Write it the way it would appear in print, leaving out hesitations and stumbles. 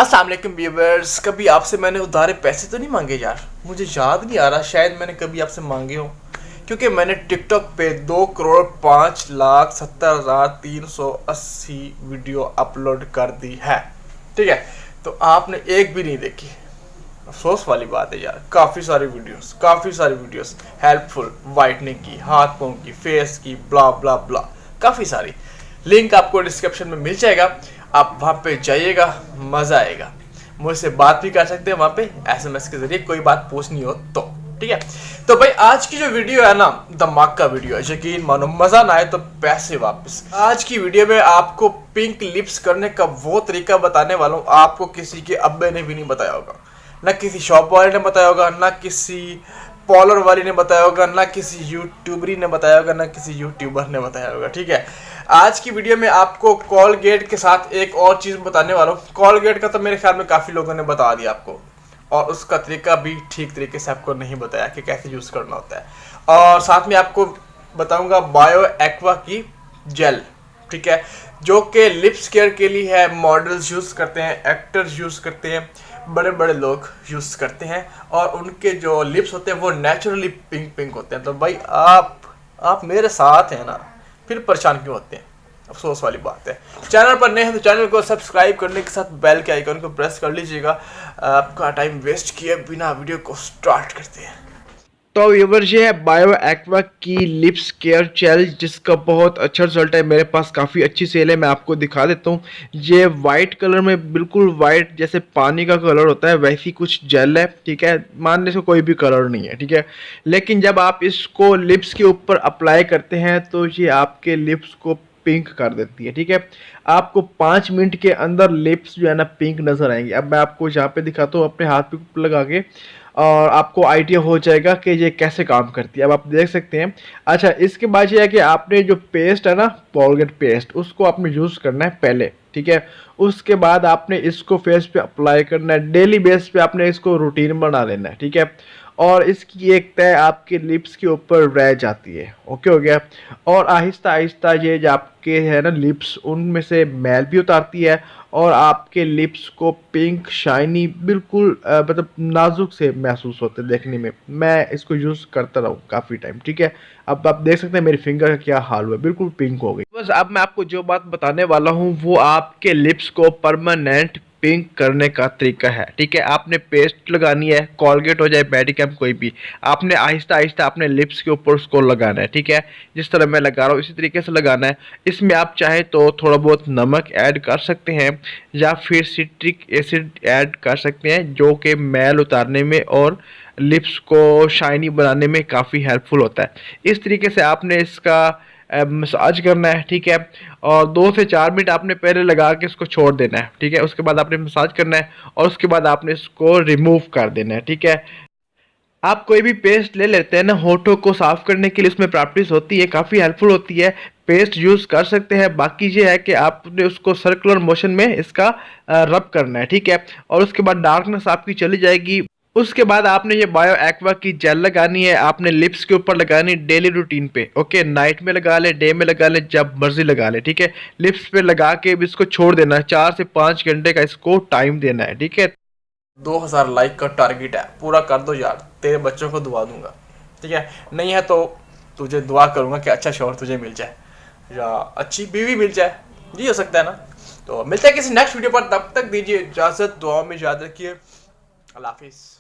अस्सलाम वालेकुम व्यूअर्स। कभी आपसे मैंने उधारे पैसे तो नहीं मांगे यार, मुझे याद नहीं आ रहा, शायद मैंने कभी आपसे मांगे हो, क्योंकि मैंने टिकटॉक पे 2,05,70,380 वीडियो अपलोड कर दी है। ठीक है, तो आपने एक भी नहीं देखी। अफसोस वाली बात है यार। काफ़ी सारी वीडियोस हेल्पफुल, वाइटनिंग की, हाथ पाँव की, फेस की, ब्ला ब्ला ब्ला, काफ़ी सारी। लिंक आपको डिस्क्रिप्शन में मिल जाएगा, आप वहाँ पे जाइएगा, मज़ा आएगा। मुझसे बात भी कर सकते हैं वहाँ पे SMS के ज़रिए, कोई बात पूछनी हो तो। ठीक है, तो भाई आज की जो वीडियो है ना, धमाका वीडियो है, यकीन मानो। मज़ा ना आए तो पैसे वापस। आज की वीडियो में आपको पिंक लिप्स करने का वो तरीका बताने वाला हूँ, आपको किसी के अब्बे ने भी नहीं बताया होगा, ना किसी शॉप वाले ने बताया होगा, ना किसी पॉलर वाली ने बताया होगा, ना किसी यूट्यूबरी ने बताया होगा, ना किसी यूट्यूबर ने बताया होगा। ठीक है, आज की वीडियो में आपको कॉलगेट के साथ एक और चीज़ बताने वाला हूँ। कॉलगेट का तो मेरे ख्याल में काफ़ी लोगों ने बता दिया आपको, और उसका तरीका भी ठीक तरीके से आपको नहीं बताया कि कैसे यूज़ करना होता है। और साथ में आपको बताऊँगा बायो एक्वा की जेल, ठीक है, जो कि लिप्स केयर के लिए है। मॉडल्स यूज़ करते हैं, एक्टर्स यूज़ करते हैं, बड़े बड़े लोग यूज़ करते हैं, और उनके जो लिप्स होते हैं वो नेचुरली पिंक पिंक होते हैं। तो भाई आप मेरे साथ हैं ना, फिर परेशान क्यों होते हैं? अफसोस वाली बात है। चैनल पर नए हैं तो चैनल को सब्सक्राइब करने के साथ बेल के आइकन को प्रेस कर लीजिएगा। आपका टाइम वेस्ट किए बिना वीडियो को स्टार्ट करते हैं। तो व्यूअर्स, ये है बायो एक्वा की लिप्स केयर जेल, जिसका बहुत अच्छा रिजल्ट है। मेरे पास काफ़ी अच्छी सेल है, मैं आपको दिखा देता हूँ। ये वाइट कलर में, बिल्कुल वाइट जैसे पानी का कलर होता है, वैसी कुछ जेल है। ठीक है, मानने से कोई भी कलर नहीं है। ठीक है, लेकिन जब आप इसको लिप्स के ऊपर अप्लाई करते हैं तो ये आपके लिप्स को पिंक कर देती है। ठीक है, आपको 5 मिनट के अंदर लिप्स जो है ना पिंक नज़र आएंगे। अब मैं आपको यहाँ पे दिखाता हूँ अपने हाथ पे लगा के, और आपको आइडिया हो जाएगा कि ये कैसे काम करती है। अब आप देख सकते हैं। अच्छा, इसके बाद ये है कि आपने जो पेस्ट है ना, कोलगेट पेस्ट, उसको आपने यूज़ करना है पहले। ठीक है, उसके बाद आपने इसको फेस पे अप्लाई करना है। डेली बेस पे आपने इसको रूटीन बना लेना है। ठीक है, और इसकी एक तय आपके लिप्स के ऊपर रह जाती है। ओके हो गया। और आहिस्ता आहिस्ता ये जो आपके है ना लिप्स, उनमें से मैल भी उतारती है, और आपके लिप्स को पिंक शाइनी बिल्कुल मतलब नाजुक से महसूस होते हैं देखने में। मैं इसको यूज़ करता रहा हूँ काफ़ी टाइम। ठीक है, अब आप देख सकते हैं मेरी फिंगर का क्या हाल हुआ, बिल्कुल पिंक हो गई। बस अब मैं आपको जो बात बताने वाला हूँ वो आपके लिप्स को परमानेंट पिंक करने का तरीका है। ठीक है, आपने पेस्ट लगानी है, कोलगेट हो जाए, मेडिकेम, कोई भी, आपने आहिस्ता आहिस्ता अपने लिप्स के ऊपर उसको लगाना है। ठीक है, जिस तरह मैं लगा रहा हूँ इसी तरीके से लगाना है। इसमें आप चाहे तो थोड़ा बहुत नमक ऐड कर सकते हैं, या फिर सिट्रिक एसिड ऐड कर सकते हैं, जो कि मैल उतारने में और लिप्स को शाइनी बनाने में काफ़ी हेल्पफुल होता है। इस तरीके से आपने इसका मसाज करना है। ठीक है, और 2 से 4 मिनट आपने पहले लगा के इसको छोड़ देना है। ठीक है, उसके बाद आपने मसाज करना है, और उसके बाद आपने इसको रिमूव कर देना है। ठीक है, आप कोई भी पेस्ट ले लेते हैं ना, होठों को साफ करने के लिए उसमें प्रॉपर्टीज होती है, काफ़ी हेल्पफुल होती है, पेस्ट यूज़ कर सकते हैं। बाकी ये है कि आपने उसको सर्कुलर मोशन में इसका रब करना है। ठीक है, और उसके बाद डार्कनेस आपकी चली जाएगी। उसके बाद आपने ये बायो एक्वा की जेल लगानी है, आपने लिप्स के ऊपर लगानी डेली रूटीन पे। ओके, नाइट में लगा ले, डे में लगा ले, जब मर्जी लगा ले। ठीक है, लिप्स पे लगा के भी इसको छोड़ देना है, 4 से 5 घंटे का इसको टाइम देना है। ठीक है, 2000 लाइक का टारगेट है, पूरा कर दो यार, तेरे बच्चों को दुआ दूंगा। ठीक है, नहीं है तो तुझे दुआ करूंगा कि अच्छा शौहर तुझे मिल जाए, या अच्छी बीवी मिल जाए, जी हो सकता है ना। तो मिलते हैं किसी नेक्स्ट वीडियो पर, तब तक दीजिए इजाज़त, दुआ में याद रखिए। अल्लाह हाफिज़।